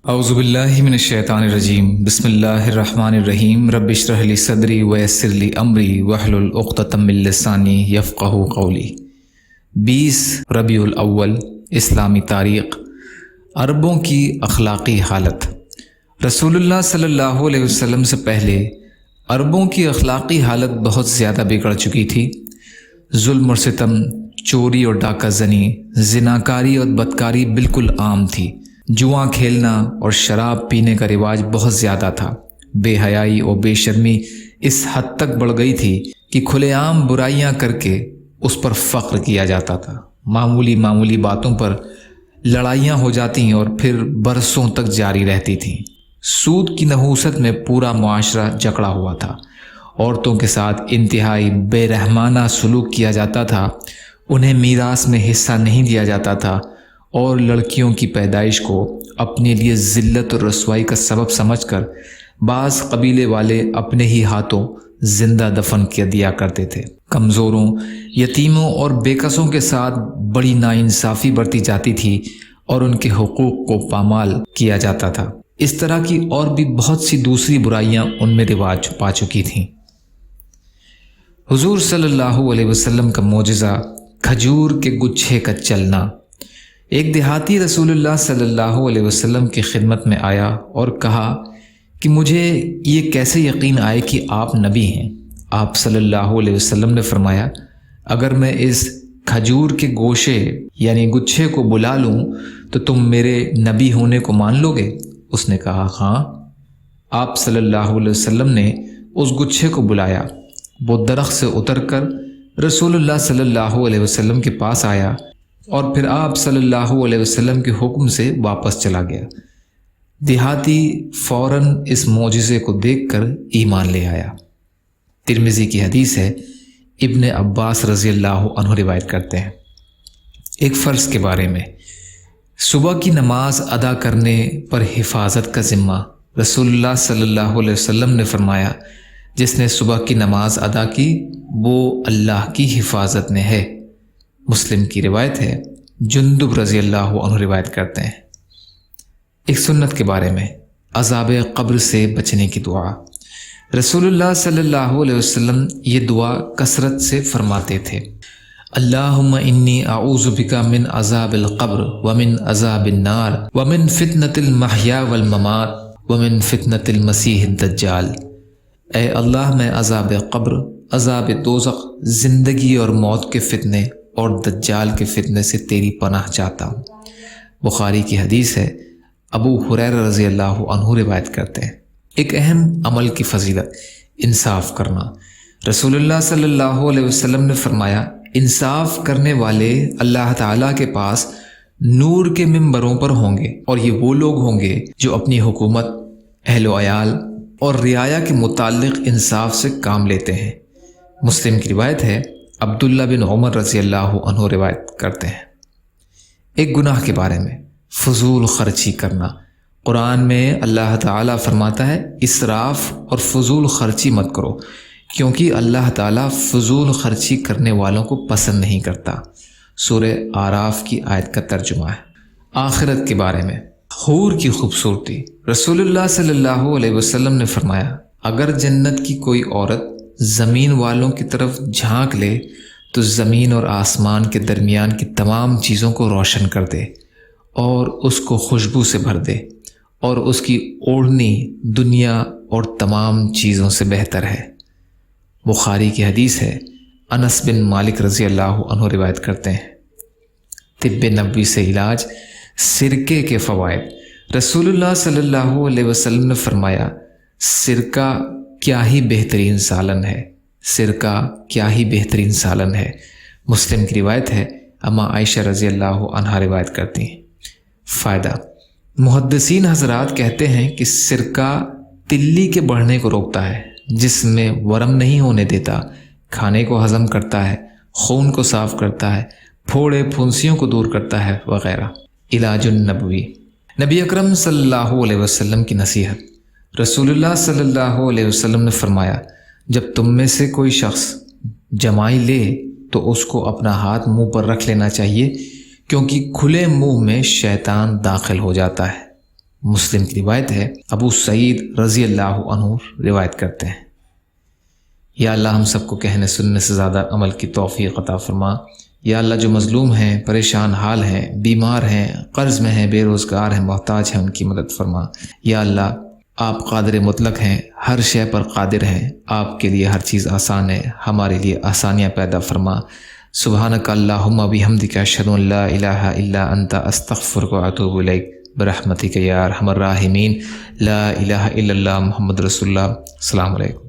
اعوذ باللہ من الشیطان الرجیم بسم اللہ الرحمن الرحیم رب اشرح لی صدری ویسر لی امری واحلل عقدۃ من لسانی یفقہوا قولی۔ 20 ربیع الاول اسلامی تاریخ۔ عربوں کی اخلاقی حالت۔ رسول اللہ صلی اللہ علیہ وسلم سے پہلے عربوں کی اخلاقی حالت بہت زیادہ بگڑ چکی تھی۔ ظلم اور ستم، چوری اور ڈاکہ زنی، زناکاری اور بدکاری بالکل عام تھی۔ جوا کھیلنا اور شراب پینے کا رواج بہت زیادہ تھا۔ بے حیائی اور بے شرمی اس حد تک بڑھ گئی تھی کہ کھلے عام برائیاں کر کے اس پر فخر کیا جاتا تھا۔ معمولی باتوں پر لڑائیاں ہو جاتی اور پھر برسوں تک جاری رہتی تھیں۔ سود کی نحوست میں پورا معاشرہ جکڑا ہوا تھا۔ عورتوں کے ساتھ انتہائی بے رحمانہ سلوک کیا جاتا تھا۔ انہیں میراث میں حصہ نہیں دیا جاتا تھا اور لڑکیوں کی پیدائش کو اپنے لیے ذلت اور رسوائی کا سبب سمجھ کر بعض قبیلے والے اپنے ہی ہاتھوں زندہ دفن کر دیا کرتے تھے۔ کمزوروں، یتیموں اور بے کسوں کے ساتھ بڑی ناانصافی برتی جاتی تھی اور ان کے حقوق کو پامال کیا جاتا تھا۔ اس طرح کی اور بھی بہت سی دوسری برائیاں ان میں رواج پا چکی تھیں۔ حضور صلی اللہ علیہ وسلم کا معجزہ، کھجور کے گچھے کا چلنا۔ ایک دیہاتی رسول اللہ صلی اللہ علیہ وسلم کی خدمت میں آیا اور کہا کہ مجھے یہ کیسے یقین آئے کہ آپ نبی ہیں؟ آپ صلی اللہ علیہ وسلم نے فرمایا، اگر میں اس کھجور کے گوشے یعنی گچھے کو بلا لوں تو تم میرے نبی ہونے کو مان لو گے؟ اس نے کہا ہاں۔ آپ صلی اللہ علیہ وسلم نے اس گچھے کو بلایا۔ وہ درخت سے اتر کر رسول اللہ صلی اللہ علیہ وسلم کے پاس آیا اور پھر آپ صلی اللہ علیہ وسلم کے حکم سے واپس چلا گیا۔ دیہاتی فوراً اس معجزے کو دیکھ کر ایمان لے آیا۔ ترمذی کی حدیث ہے، ابن عباس رضی اللہ عنہ روایت کرتے ہیں۔ ایک فرض کے بارے میں، صبح کی نماز ادا کرنے پر حفاظت کا ذمہ۔ رسول اللہ صلی اللہ علیہ وسلم نے فرمایا، جس نے صبح کی نماز ادا کی وہ اللہ کی حفاظت میں ہے۔ مسلم کی روایت ہے، جندب رضی اللہ عنہ روایت کرتے ہیں۔ ایک سنت کے بارے میں، عذاب قبر سے بچنے کی دعا۔ رسول اللہ صلی اللہ علیہ وسلم یہ دعا کثرت سے فرماتے تھے، اللہم انی اعوذ بک من عذاب القبر ومن عذاب النار ومن فتنة المحیا والممات ومن فتنة المسیح الدجال۔ اے اللہ، میں عذاب قبر، عذاب دوزخ، زندگی اور موت کے فتنے اور دجال کے فتنے سے تیری پناہ چاہتا ہوں۔ بخاری کی حدیث ہے، ابو ہریرہ رضی اللہ عنہ روایت کرتے ہیں۔ ایک اہم عمل کی فضیلت، انصاف کرنا۔ رسول اللہ صلی اللہ علیہ وسلم نے فرمایا، انصاف کرنے والے اللہ تعالیٰ کے پاس نور کے ممبروں پر ہوں گے، اور یہ وہ لوگ ہوں گے جو اپنی حکومت، اہل و عیال اور رعایا کے متعلق انصاف سے کام لیتے ہیں۔ مسلم کی روایت ہے، عبداللہ بن عمر رضی اللہ عنہ روایت کرتے ہیں۔ ایک گناہ کے بارے میں، فضول خرچی کرنا۔ قرآن میں اللہ تعالیٰ فرماتا ہے، اسراف اور فضول خرچی مت کرو، کیونکہ اللہ تعالیٰ فضول خرچی کرنے والوں کو پسند نہیں کرتا۔ سورہ اعراف کی آیت کا ترجمہ ہے۔ آخرت کے بارے میں، حور کی خوبصورتی۔ رسول اللہ صلی اللہ علیہ وسلم نے فرمایا، اگر جنت کی کوئی عورت زمین والوں کی طرف جھانک لے تو زمین اور آسمان کے درمیان کی تمام چیزوں کو روشن کر دے اور اس کو خوشبو سے بھر دے، اور اس کی اوڑھنی دنیا اور تمام چیزوں سے بہتر ہے۔ بخاری کی حدیث ہے، انس بن مالک رضی اللہ عنہ روایت کرتے ہیں۔ طب نبوی سے علاج، سرکے کے فوائد۔ رسول اللہ صلی اللہ علیہ وسلم نے فرمایا، سرکہ کیا ہی بہترین سالن ہے، سرکہ کیا ہی بہترین سالن ہے۔ مسلم کی روایت ہے، اما عائشہ رضی اللہ عنہا روایت کرتی ہیں۔ فائدہ، محدثین حضرات کہتے ہیں کہ سرکہ تلی کے بڑھنے کو روکتا ہے، جس میں ورم نہیں ہونے دیتا، کھانے کو ہضم کرتا ہے، خون کو صاف کرتا ہے، پھوڑے پھنسیوں کو دور کرتا ہے وغیرہ۔ علاج النبوی۔ نبی اکرم صلی اللہ علیہ وسلم کی نصیحت۔ رسول اللہ صلی اللہ علیہ وسلم نے فرمایا، جب تم میں سے کوئی شخص جمائی لے تو اس کو اپنا ہاتھ منہ پر رکھ لینا چاہیے، کیونکہ کھلے منہ میں شیطان داخل ہو جاتا ہے۔ مسلم کی روایت ہے، ابو سعید رضی اللہ عنہ روایت کرتے ہیں۔ یا اللہ ہم سب کو کہنے سننے سے زیادہ عمل کی توفیق عطا فرما۔ یا اللہ جو مظلوم ہیں، پریشان حال ہیں، بیمار ہیں، قرض میں ہیں، بے روزگار ہیں، محتاج ہیں، ان کی مدد فرما۔ یا اللہ آپ قادر مطلق ہیں، ہر شے پر قادر ہیں، آپ کے لیے ہر چیز آسان ہے، ہمارے لیے آسانیاں پیدا فرما۔ سبحانک اللہم بحمدک اشہد ان لا الہ الا انت استغفرک واتوب الیک برحمتک یا ارحم الراحمین۔ لا الہ الا اللہ محمد رسول اللہ۔ السلام علیکم۔